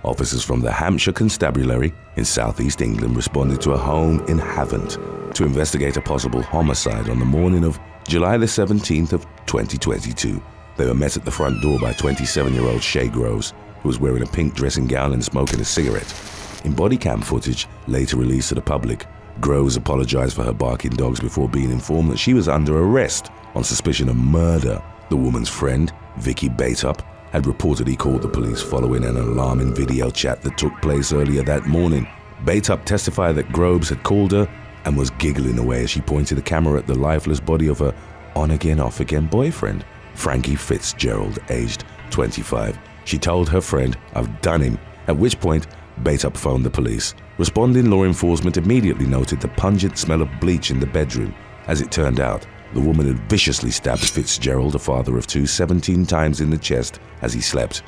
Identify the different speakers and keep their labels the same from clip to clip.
Speaker 1: officers from the Hampshire Constabulary in southeast England responded to a home in Havant to investigate a possible homicide on the morning of July the 17th of 2022. They were met at the front door by 27-year-old Shay Groves, who was wearing a pink dressing gown and smoking a cigarette. In body cam footage later released to the public, Groves apologized for her barking dogs before being informed that she was under arrest on suspicion of murder. The woman's friend, Vicky Bateup, had reportedly called the police following an alarming video chat that took place earlier that morning. Bateup testified that Groves had called her and was giggling away as she pointed the camera at the lifeless body of her on-again, off-again boyfriend, Frankie Fitzgerald, aged 25. She told her friend, "I've done him," at which point Bateup phoned the police. Responding law enforcement immediately noted the pungent smell of bleach in the bedroom. As it turned out, the woman had viciously stabbed Fitzgerald, a father of two, 17 times in the chest as he slept.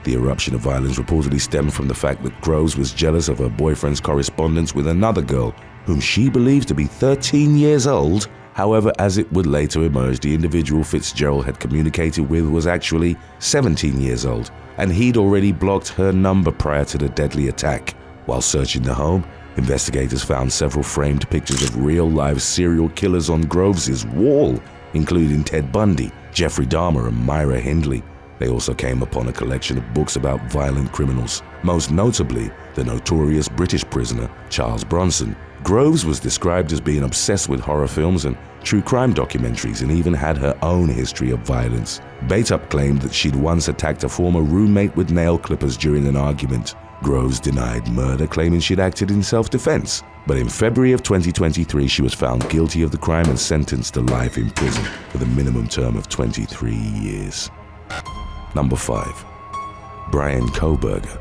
Speaker 1: The eruption of violence reportedly stemmed from the fact that Groves was jealous of her boyfriend's correspondence with another girl, whom she believed to be 13 years old. However, as it would later emerge, the individual Fitzgerald had communicated with was actually 17 years old, and he'd already blocked her number prior to the deadly attack. While searching the home, investigators found several framed pictures of real-life serial killers on Groves' wall, including Ted Bundy, Jeffrey Dahmer, and Myra Hindley. They also came upon a collection of books about violent criminals, most notably the notorious British prisoner Charles Bronson. Groves was described as being obsessed with horror films and true crime documentaries and even had her own history of violence. Bateup claimed that she'd once attacked a former roommate with nail clippers during an argument. Groves denied murder, claiming she'd acted in self-defense. But in February of 2023, she was found guilty of the crime and sentenced to life in prison with a minimum term of 23 years. Number 5. Bryan Kohberger.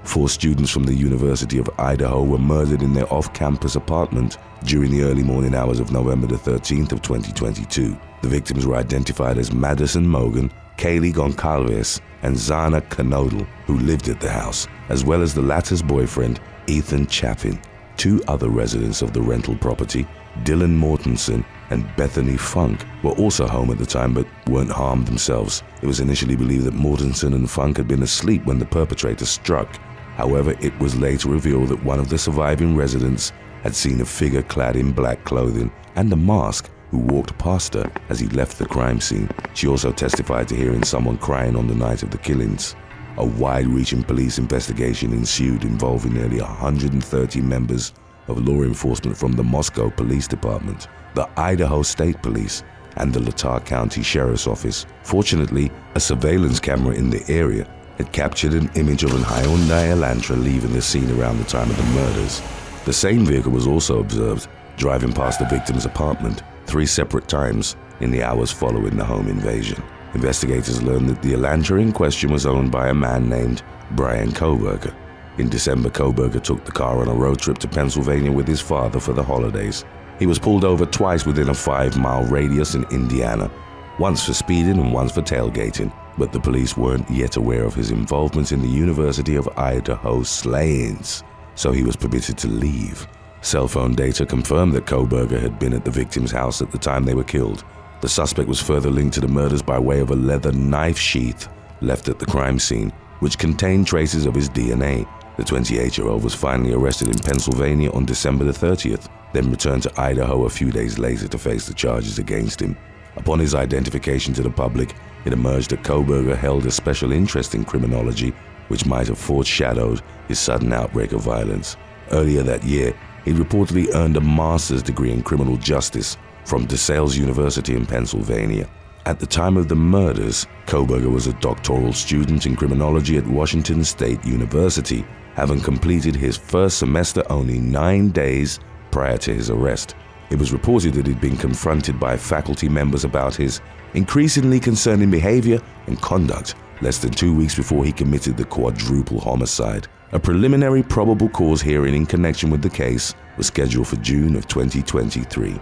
Speaker 1: 4 students from the University of Idaho were murdered in their off-campus apartment during the early morning hours of November the 13th of 2022. The victims were identified as Madison Mogan, Kaylee Goncalves, and Zana Knodel, who lived at the house, as well as the latter's boyfriend, Ethan Chaffin. 2 other residents of the rental property, Dylan Mortensen and Bethany Funk, were also home at the time but weren't harmed themselves. It was initially believed that Mortensen and Funk had been asleep when the perpetrator struck. However, it was later revealed that one of the surviving residents had seen a figure clad in black clothing and a mask who walked past her as he left the crime scene. She also testified to hearing someone crying on the night of the killings. A wide-reaching police investigation ensued involving nearly 130 members of law enforcement from the Moscow Police Department, the Idaho State Police, and the Latah County Sheriff's Office. Fortunately, a surveillance camera in the area had captured an image of an Hyundai Elantra leaving the scene around the time of the murders. The same vehicle was also observed driving past the victim's apartment 3 separate times in the hours following the home invasion. Investigators learned that the Elantra in question was owned by a man named Bryan Kohberger. In December, Kohberger took the car on a road trip to Pennsylvania with his father for the holidays. He was pulled over twice within a 5-mile radius in Indiana, once for speeding and once for tailgating, but the police weren't yet aware of his involvement in the University of Idaho slayings, so he was permitted to leave. Cell phone data confirmed that Kohberger had been at the victim's house at the time they were killed. The suspect was further linked to the murders by way of a leather knife sheath left at the crime scene, which contained traces of his DNA. The 28-year-old was finally arrested in Pennsylvania on December the 30th, then returned to Idaho a few days later to face the charges against him. Upon his identification to the public, it emerged that Kohberger held a special interest in criminology, which might have foreshadowed his sudden outbreak of violence. Earlier that year, he reportedly earned a master's degree in criminal justice from DeSales University in Pennsylvania. At the time of the murders, Kohberger was a doctoral student in criminology at Washington State University, having completed his first semester only 9 days prior to his arrest. It was reported that he'd been confronted by faculty members about his increasingly concerning behavior and conduct less than 2 weeks before he committed the quadruple homicide. A preliminary probable cause hearing in connection with the case was scheduled for June of 2023.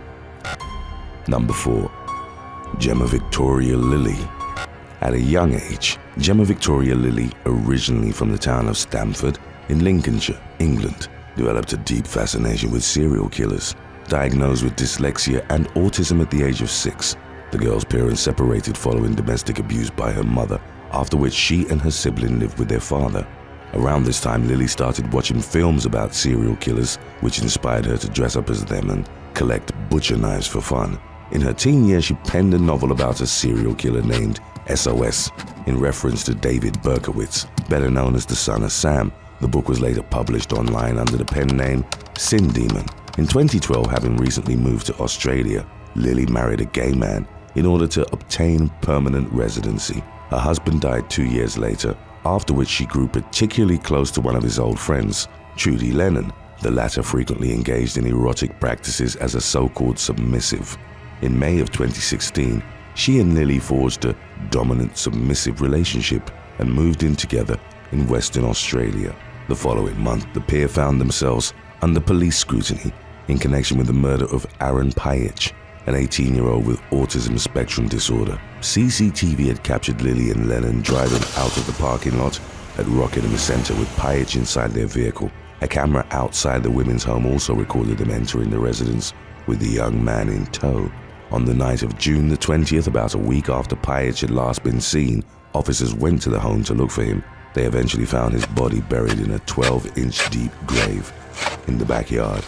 Speaker 1: Number 4. Gemma Victoria Lilly. At a young age, Gemma Victoria Lilly, originally from the town of Stamford in Lincolnshire, England, developed a deep fascination with serial killers. Diagnosed with dyslexia and autism at the age of 6, the girl's parents separated following domestic abuse by her mother, after which she and her sibling lived with their father. Around this time, Lilly started watching films about serial killers, which inspired her to dress up as them and collect butcher knives for fun. In her teen years, she penned a novel about a serial killer named SOS, in reference to David Berkowitz, better known as the son of Sam. The book was later published online under the pen name Sin Demon. In 2012, having recently moved to Australia, Lilly married a gay man in order to obtain permanent residency. Her husband died 2 years later, after which she grew particularly close to one of his old friends, Trudy Lennon. The latter frequently engaged in erotic practices as a so-called submissive. In May of 2016, she and Lilly forged a dominant submissive relationship and moved in together in Western Australia. The following month, the pair found themselves under police scrutiny in connection with the murder of Aaron Payich, an 18-year-old with autism spectrum disorder. CCTV had captured Lilly and Lennon driving out of the parking lot at Rockingham Centre with Payich inside their vehicle. A camera outside the women's home also recorded them entering the residence with the young man in tow. On the night of June the 20th, about a week after Payich had last been seen, officers went to the home to look for him. They eventually found his body buried in a 12-inch deep grave in the backyard.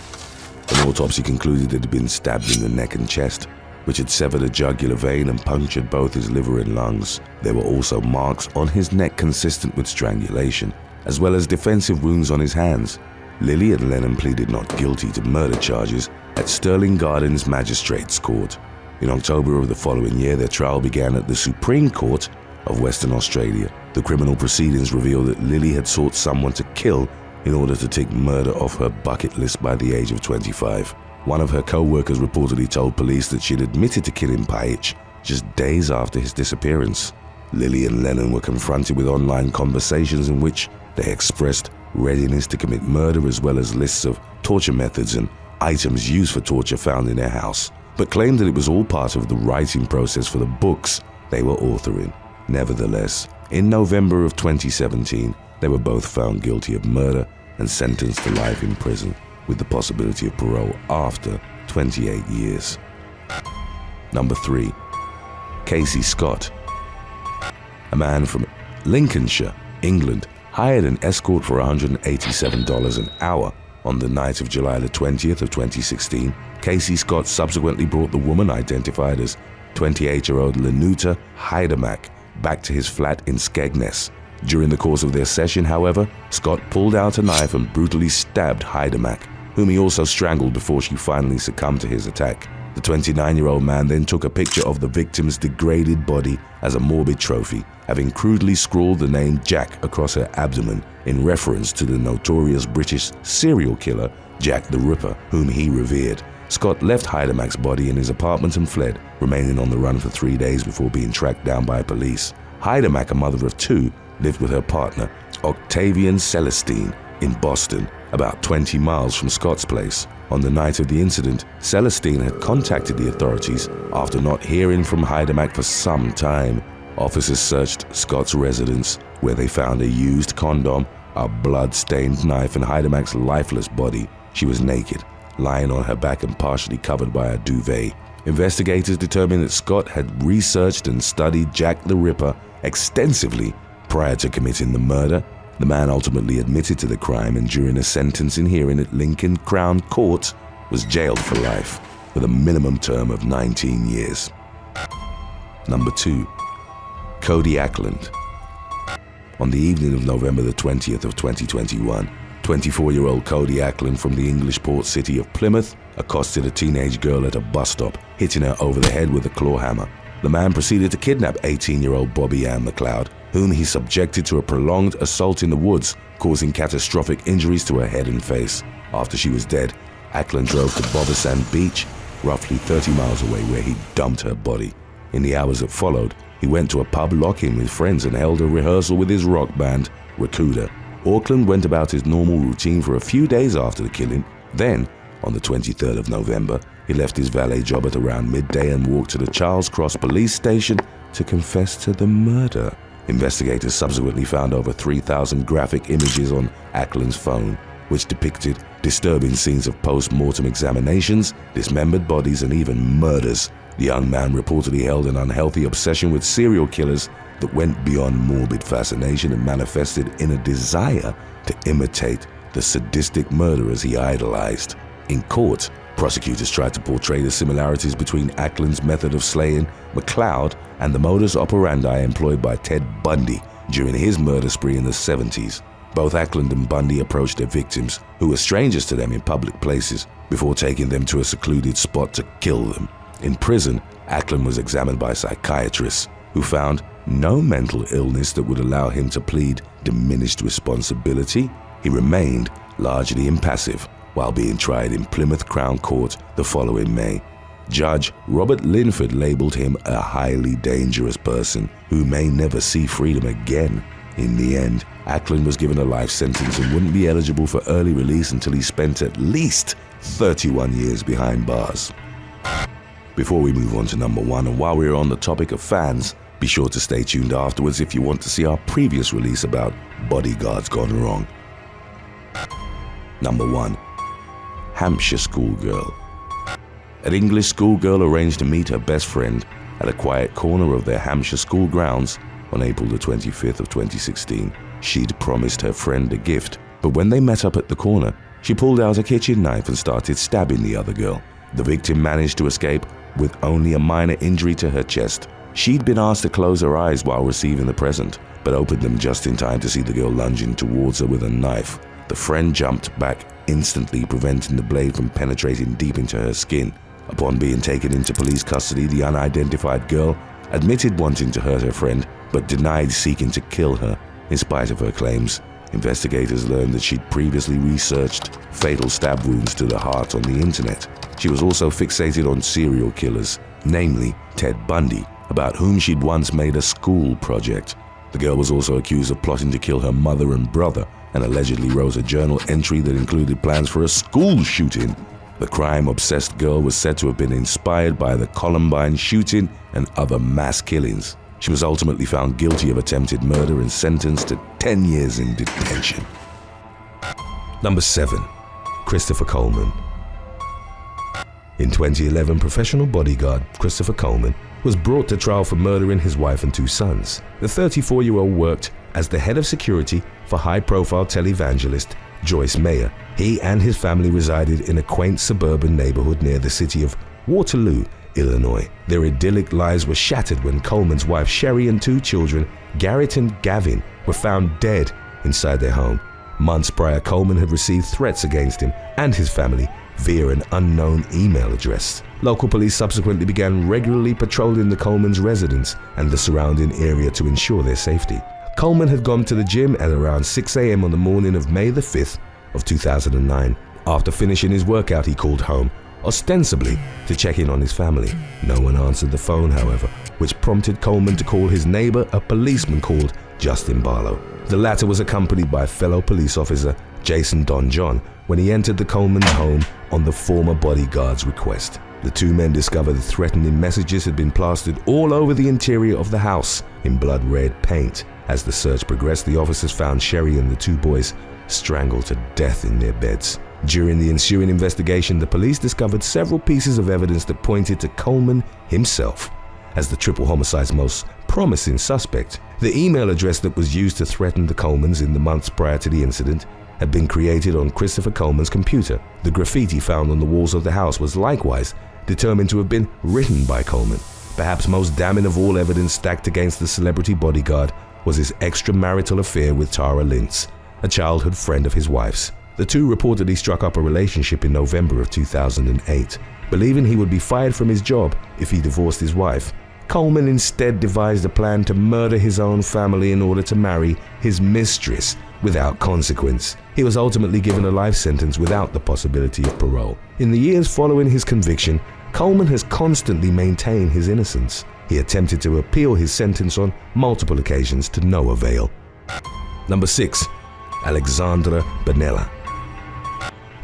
Speaker 1: An autopsy concluded that he had been stabbed in the neck and chest, which had severed a jugular vein and punctured both his liver and lungs. There were also marks on his neck consistent with strangulation, as well as defensive wounds on his hands. Lilly and Lennon pleaded not guilty to murder charges at Stirling Gardens Magistrates Court. In October of the following year, their trial began at the Supreme Court of Western Australia. The criminal proceedings revealed that Lilly had sought someone to kill in order to take murder off her bucket list by the age of 25. One of her co-workers reportedly told police that she had admitted to killing Payich just days after his disappearance. Lilly and Lennon were confronted with online conversations in which they expressed readiness to commit murder, as well as lists of torture methods and items used for torture found in their house, but claimed that it was all part of the writing process for the books they were authoring. Nevertheless, in November of 2017, they were both found guilty of murder and sentenced to life in prison, with the possibility of parole after 28 years. Number 3. Casey Scott. A man from Lincolnshire, England, hired an escort for $187 an hour. On the night of July the 20th of 2016, Casey Scott subsequently brought the woman identified as 28-year-old Lenuta Heidemak back to his flat in Skegness. During the course of their session, however, Scott pulled out a knife and brutally stabbed Heidemak, whom he also strangled before she finally succumbed to his attack. The 29-year-old man then took a picture of the victim's degraded body as a morbid trophy, having crudely scrawled the name Jack across her abdomen in reference to the notorious British serial killer Jack the Ripper, whom he revered. Scott left Heidemak's body in his apartment and fled, remaining on the run for 3 days before being tracked down by police. Heidemak, a mother of 2, lived with her partner, Octavian Celestine, in Boston, about 20 miles from Scott's place. On the night of the incident, Celestine had contacted the authorities after not hearing from Heidemak for some time. Officers searched Scott's residence, where they found a used condom, a blood-stained knife, and Heidemak's lifeless body. She was naked, lying on her back and partially covered by a duvet. Investigators determined that Scott had researched and studied Jack the Ripper extensively prior to committing the murder. The man ultimately admitted to the crime, and during a sentencing hearing at Lincoln Crown Court, was jailed for life with a minimum term of 19 years. Number 2. Cody Ackland. On the evening of November the 20th of 2021, 24-year-old Cody Ackland from the English port city of Plymouth accosted a teenage girl at a bus stop, hitting her over the head with a claw hammer. The man proceeded to kidnap 18-year-old Bobby Ann McLeod, whom he subjected to a prolonged assault in the woods, causing catastrophic injuries to her head and face. After she was dead, Ackland drove to Bobbasand Beach, roughly 30 miles away, where he dumped her body. In the hours that followed, he went to a pub lock-in with friends and held a rehearsal with his rock band, Rakuda. Ackland went about his normal routine for a few days after the killing. Then, on the 23rd of November, he left his valet job at around midday and walked to the Charles Cross police station to confess to the murder. Investigators subsequently found over 3,000 graphic images on Ackland's phone, which depicted disturbing scenes of post-mortem examinations, dismembered bodies, and even murders. The young man reportedly held an unhealthy obsession with serial killers that went beyond morbid fascination and manifested in a desire to imitate the sadistic murderers he idolized. In court, prosecutors tried to portray the similarities between Ackland's method of slaying McLeod and the modus operandi employed by Ted Bundy during his murder spree in the 70s. Both Ackland and Bundy approached their victims, who were strangers to them in public places, before taking them to a secluded spot to kill them. In prison, Ackland was examined by psychiatrists, who found no mental illness that would allow him to plead diminished responsibility. He remained largely impassive while being tried in Plymouth Crown Court the following May. Judge Robert Linford labeled him a highly dangerous person who may never see freedom again. In the end, Ackland was given a life sentence and wouldn't be eligible for early release until he spent at least 31 years behind bars. Before we move on to number 1, and while we're on the topic of fans, be sure to stay tuned afterwards if you want to see our previous release about bodyguards gone wrong. Number 1. Hampshire schoolgirl. An English schoolgirl arranged to meet her best friend at a quiet corner of their Hampshire school grounds on April the 25th of 2016. She'd promised her friend a gift, but when they met up at the corner, she pulled out a kitchen knife and started stabbing the other girl. The victim managed to escape with only a minor injury to her chest. She'd been asked to close her eyes while receiving the present, but opened them just in time to see the girl lunging towards her with a knife. The friend jumped back instantly, preventing the blade from penetrating deep into her skin. Upon being taken into police custody, the unidentified girl admitted wanting to hurt her friend, but denied seeking to kill her. In spite of her claims, investigators learned that she'd previously researched fatal stab wounds to the heart on the internet. She was also fixated on serial killers, namely Ted Bundy, about whom she'd once made a school project. The girl was also accused of plotting to kill her mother and brother, and allegedly wrote a journal entry that included plans for a school shooting. The crime-obsessed girl was said to have been inspired by the Columbine shooting and other mass killings. She was ultimately found guilty of attempted murder and sentenced to 10 years in detention. Number 7. Christopher Coleman. In 2011, professional bodyguard Christopher Coleman was brought to trial for murdering his wife and 2 sons. The 34-year-old worked as the head of security for high-profile televangelist Joyce Meyer. He and his family resided in a quaint suburban neighborhood near the city of Waterloo, Illinois. Their idyllic lives were shattered when Coleman's wife Sherry and 2 children, Garrett and Gavin, were found dead inside their home. Months prior, Coleman had received threats against him and his family via an unknown email address. Local police subsequently began regularly patrolling the Coleman's residence and the surrounding area to ensure their safety. Coleman had gone to the gym at around 6 a.m. on the morning of May the 5th of 2009. After finishing his workout, he called home, ostensibly to check in on his family. No one answered the phone, however, which prompted Coleman to call his neighbor, a policeman called Justin Barlow. The latter was accompanied by fellow police officer Jason Don John when he entered the Coleman home on the former bodyguard's request. The 2 men discovered that threatening messages had been plastered all over the interior of the house in blood-red paint. As the search progressed, the officers found Sherry and the 2 boys strangled to death in their beds. During the ensuing investigation, the police discovered several pieces of evidence that pointed to Coleman himself as the triple homicide's most promising suspect. The email address that was used to threaten the Colemans in the months prior to the incident had been created on Christopher Coleman's computer. The graffiti found on the walls of the house was likewise determined to have been written by Coleman. Perhaps most damning of all evidence stacked against the celebrity bodyguard was his extramarital affair with Tara Lintz, a childhood friend of his wife's. The 2 reportedly struck up a relationship in November of 2008. Believing he would be fired from his job if he divorced his wife, Coleman instead devised a plan to murder his own family in order to marry his mistress without consequence. He was ultimately given a life sentence without the possibility of parole. In the years following his conviction, Coleman has constantly maintained his innocence. He attempted to appeal his sentence on multiple occasions to no avail. Number 6. Alexandre Banella.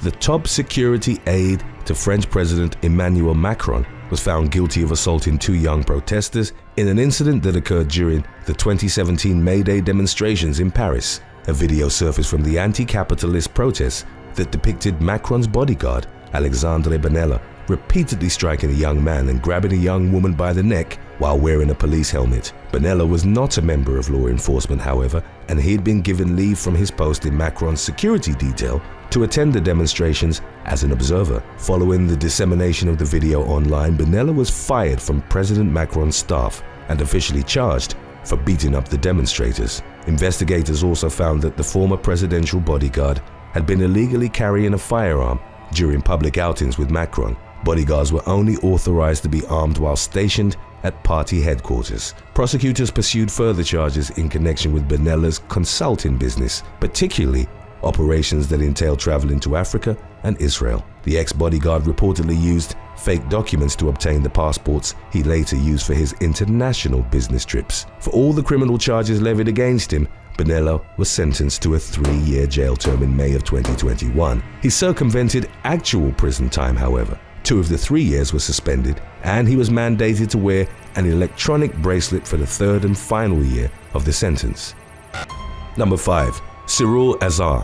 Speaker 1: The top security aide to French President Emmanuel Macron was found guilty of assaulting 2 young protesters in an incident that occurred during the 2017 May Day demonstrations in Paris. A video surfaced from the anti-capitalist protests that depicted Macron's bodyguard, Alexandre Banella, repeatedly striking a young man and grabbing a young woman by the neck while wearing a police helmet. Banella was not a member of law enforcement, however, and he had been given leave from his post in Macron's security detail to attend the demonstrations as an observer. Following the dissemination of the video online, Banella was fired from President Macron's staff and officially charged for beating up the demonstrators. Investigators also found that the former presidential bodyguard had been illegally carrying a firearm during public outings with Macron. Bodyguards were only authorized to be armed while stationed at party headquarters. Prosecutors pursued further charges in connection with Banella's consulting business, particularly operations that entailed traveling to Africa and Israel. The ex-bodyguard reportedly used fake documents to obtain the passports he later used for his international business trips. For all the criminal charges levied against him, Banella was sentenced to a 3-year jail term in May of 2021. He circumvented actual prison time, however. 2 of the 3 years were suspended, and he was mandated to wear an electronic bracelet for the 3rd and final year of the sentence. Number 5. Cyril Azar.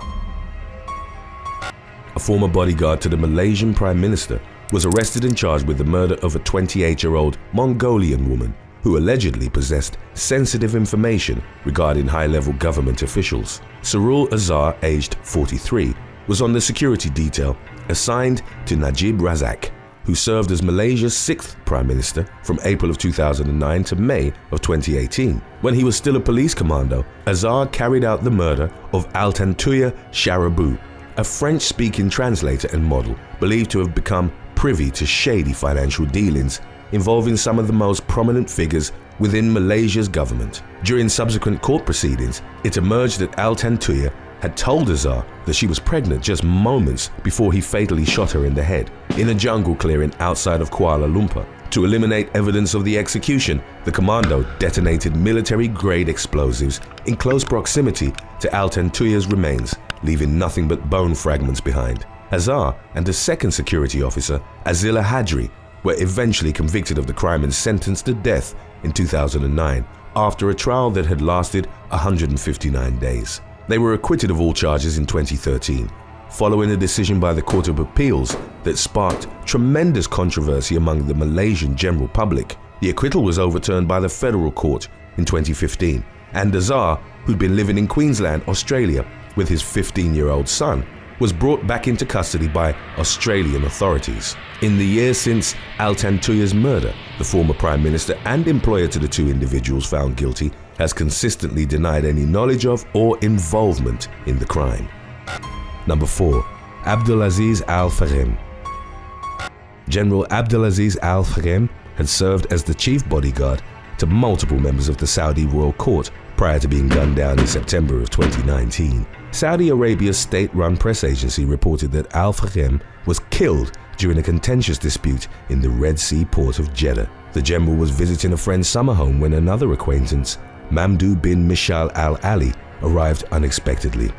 Speaker 1: A former bodyguard to the Malaysian Prime Minister was arrested and charged with the murder of a 28-year-old Mongolian woman who allegedly possessed sensitive information regarding high-level government officials. Cyril Azar, aged 43, was on the security detail assigned to Najib Razak, who served as Malaysia's 6th Prime Minister from April of 2009 to May of 2018. When he was still a police commando, Azar carried out the murder of Altantuya Sharabu, a French-speaking translator and model believed to have become privy to shady financial dealings involving some of the most prominent figures within Malaysia's government. During subsequent court proceedings, it emerged that Altantuya had told Azar that she was pregnant just moments before he fatally shot her in the head in a jungle clearing outside of Kuala Lumpur. To eliminate evidence of the execution, the commando detonated military-grade explosives in close proximity to Altantuya's remains, leaving nothing but bone fragments behind. Azar and a second security officer, Azila Hadri, were eventually convicted of the crime and sentenced to death in 2009 after a trial that had lasted 159 days. They were acquitted of all charges in 2013, following a decision by the Court of Appeals that sparked tremendous controversy among the Malaysian general public. The acquittal was overturned by the federal court in 2015, and Azar, who'd been living in Queensland, Australia, with his 15-year-old son, was brought back into custody by Australian authorities. In the years since Altantuya's murder, the former Prime Minister and employer to the 2 individuals found guilty has consistently denied any knowledge of or involvement in the crime. Number 4. Abdulaziz AlFagen. General Abdulaziz AlFagen had served as the chief bodyguard to multiple members of the Saudi royal court prior to being gunned down in September of 2019. Saudi Arabia's state-run press agency reported that AlFagen was killed during a contentious dispute in the Red Sea port of Jeddah. The general was visiting a friend's summer home when another acquaintance, Mamdouh bin Mishal al-Ali, arrived unexpectedly.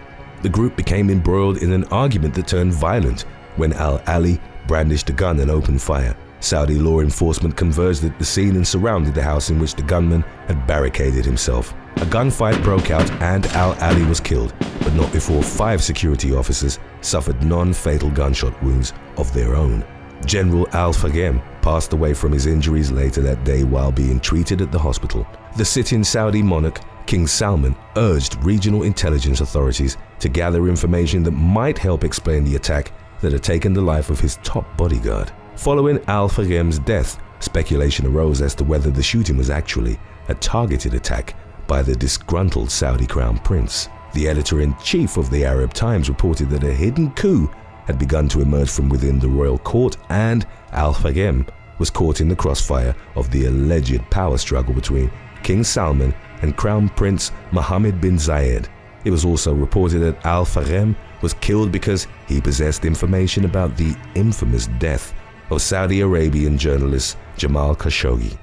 Speaker 1: The group became embroiled in an argument that turned violent when al-Ali brandished a gun and opened fire. Saudi law enforcement converged at the scene and surrounded the house in which the gunman had barricaded himself. A gunfight broke out and al-Ali was killed, but not before 5 security officers suffered non-fatal gunshot wounds of their own. General AlFagen passed away from his injuries later that day while being treated at the hospital. The sitting Saudi monarch, King Salman, urged regional intelligence authorities to gather information that might help explain the attack that had taken the life of his top bodyguard. Following AlFagen's death, speculation arose as to whether the shooting was actually a targeted attack by the disgruntled Saudi crown prince. The editor-in-chief of the Arab Times reported that a hidden coup had begun to emerge from within the royal court, and AlFagen was caught in the crossfire of the alleged power struggle between King Salman and Crown Prince Mohammed bin Zayed. It was also reported that AlFagen was killed because he possessed information about the infamous death of Saudi Arabian journalist Jamal Khashoggi.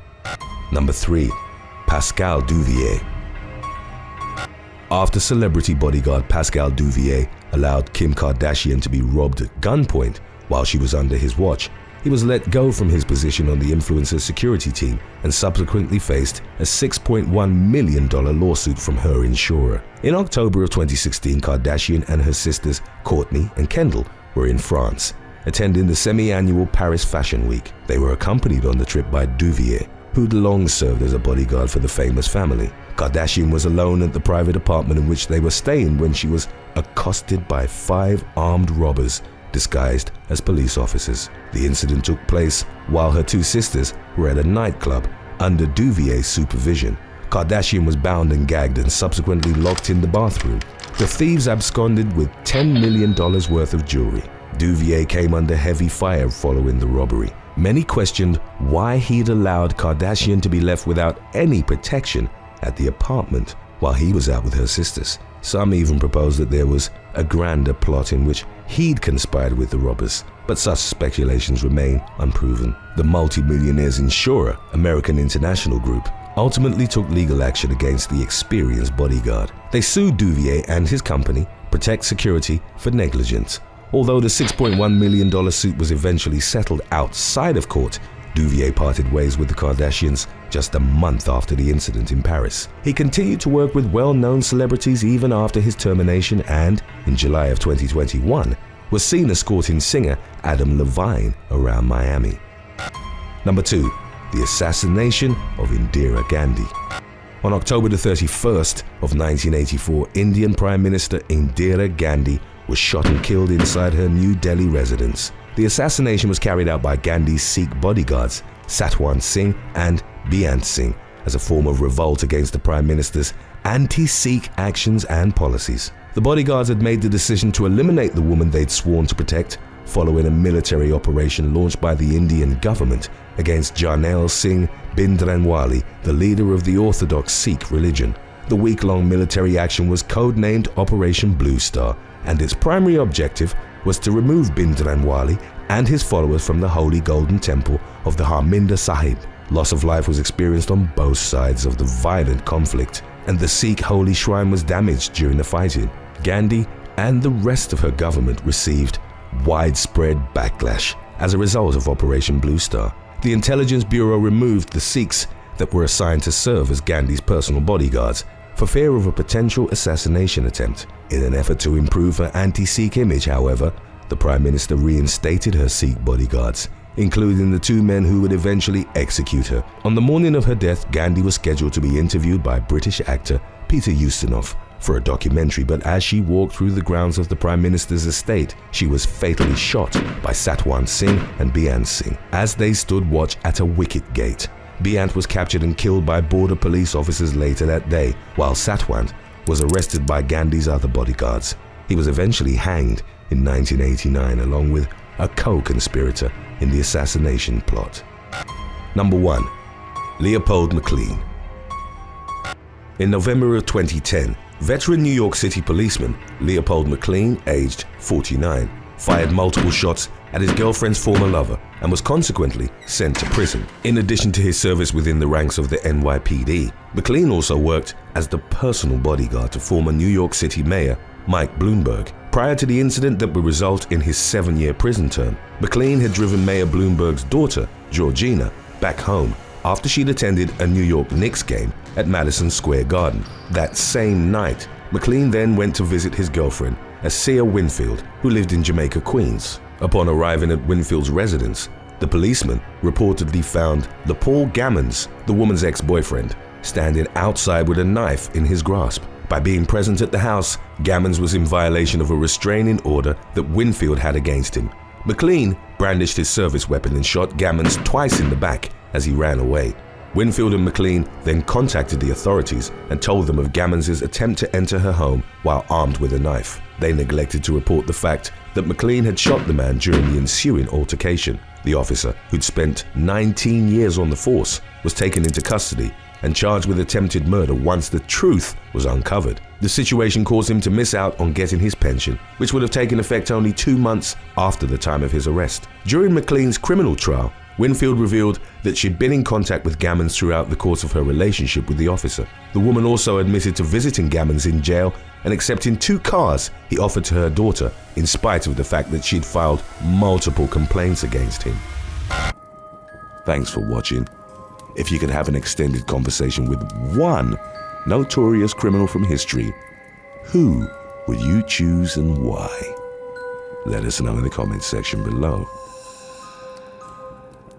Speaker 1: Number 3. Pascal Duvier. After celebrity bodyguard Pascal Duvier allowed Kim Kardashian to be robbed at gunpoint while she was under his watch, he was let go from his position on the influencer's security team and subsequently faced a $6.1 million lawsuit from her insurer. In October of 2016, Kardashian and her sisters Kourtney and Kendall were in France, attending the semi-annual Paris Fashion Week. They were accompanied on the trip by Duvier, who'd long served as a bodyguard for the famous family. Kardashian was alone at the private apartment in which they were staying when she was accosted by 5 armed robbers disguised as police officers. The incident took place while her 2 sisters were at a nightclub under Duvier's supervision. Kardashian was bound and gagged and subsequently locked in the bathroom. The thieves absconded with $10 million worth of jewelry. Duvier came under heavy fire following the robbery. Many questioned why he'd allowed Kardashian to be left without any protection at the apartment while he was out with her sisters. Some even proposed that there was a grander plot in which he'd conspired with the robbers, but such speculations remain unproven. The multi-millionaire's insurer, American International Group, ultimately took legal action against the experienced bodyguard. They sued Duvier and his company, Protect Security, for negligence. Although the $6.1 million suit was eventually settled outside of court, Duvier parted ways with the Kardashians just a month after the incident in Paris. He continued to work with well-known celebrities even after his termination and, in July of 2021, was seen escorting singer Adam Levine around Miami. Number 2. The assassination of Indira Gandhi. On October the 31st of 1984, Indian Prime Minister Indira Gandhi was shot and killed inside her New Delhi residence. The assassination was carried out by Gandhi's Sikh bodyguards, Satwan Singh and Beyant Singh, as a form of revolt against the Prime Minister's anti-Sikh actions and policies. The bodyguards had made the decision to eliminate the woman they'd sworn to protect following a military operation launched by the Indian government against Jarnail Singh Bhindranwale, the leader of the Orthodox Sikh religion. The week-long military action was codenamed Operation Blue Star, and its primary objective was to remove Bhindranwale and his followers from the holy golden temple of the Harminder Sahib. Loss of life was experienced on both sides of the violent conflict, and the Sikh holy shrine was damaged during the fighting. Gandhi and the rest of her government received widespread backlash as a result of Operation Blue Star. The Intelligence Bureau removed the Sikhs that were assigned to serve as Gandhi's personal bodyguards for fear of a potential assassination attempt. In an effort to improve her anti-Sikh image, however, the Prime Minister reinstated her Sikh bodyguards, including the 2 men who would eventually execute her. On the morning of her death, Gandhi was scheduled to be interviewed by British actor Peter Ustinov for a documentary, but as she walked through the grounds of the Prime Minister's estate, she was fatally shot by Satwan Singh and Beyant Singh as they stood watch at a wicket gate. Beyant was captured and killed by border police officers later that day, while Satwan was arrested by Gandhi's other bodyguards. He was eventually hanged in 1989 along with a co-conspirator in the assassination plot. Number 1. Leopold McLean. In November of 2010, veteran New York City policeman Leopold McLean, aged 49, fired multiple shots at his girlfriend's former lover and was consequently sent to prison. In addition to his service within the ranks of the NYPD, McLean also worked as the personal bodyguard to former New York City Mayor Mike Bloomberg. Prior to the incident that would result in his 7-year prison term, McLean had driven Mayor Bloomberg's daughter, Georgina, back home after she'd attended a New York Knicks game at Madison Square Garden. That same night, McLean then went to visit his girlfriend, Asia Winfield, who lived in Jamaica, Queens. Upon arriving at Winfield's residence, the policeman reportedly found Paul Gammons, the woman's ex-boyfriend, standing outside with a knife in his grasp. By being present at the house, Gammons was in violation of a restraining order that Winfield had against him. McLean brandished his service weapon and shot Gammons twice in the back as he ran away. Winfield and McLean then contacted the authorities and told them of Gammons' attempt to enter her home while armed with a knife. They neglected to report the fact that McLean had shot the man during the ensuing altercation. The officer, who'd spent 19 years on the force, was taken into custody and charged with attempted murder once the truth was uncovered. The situation caused him to miss out on getting his pension, which would have taken effect only 2 months after the time of his arrest. During McLean's criminal trial, Winfield revealed that she'd been in contact with Gammons throughout the course of her relationship with the officer. The woman also admitted to visiting Gammons in jail and accepting 2 cars he offered to her daughter, in spite of the fact that she'd filed multiple complaints against him. Thanks for watching. If you could have an extended conversation with one notorious criminal from history, who would you choose and why? Let us know in the comments section below.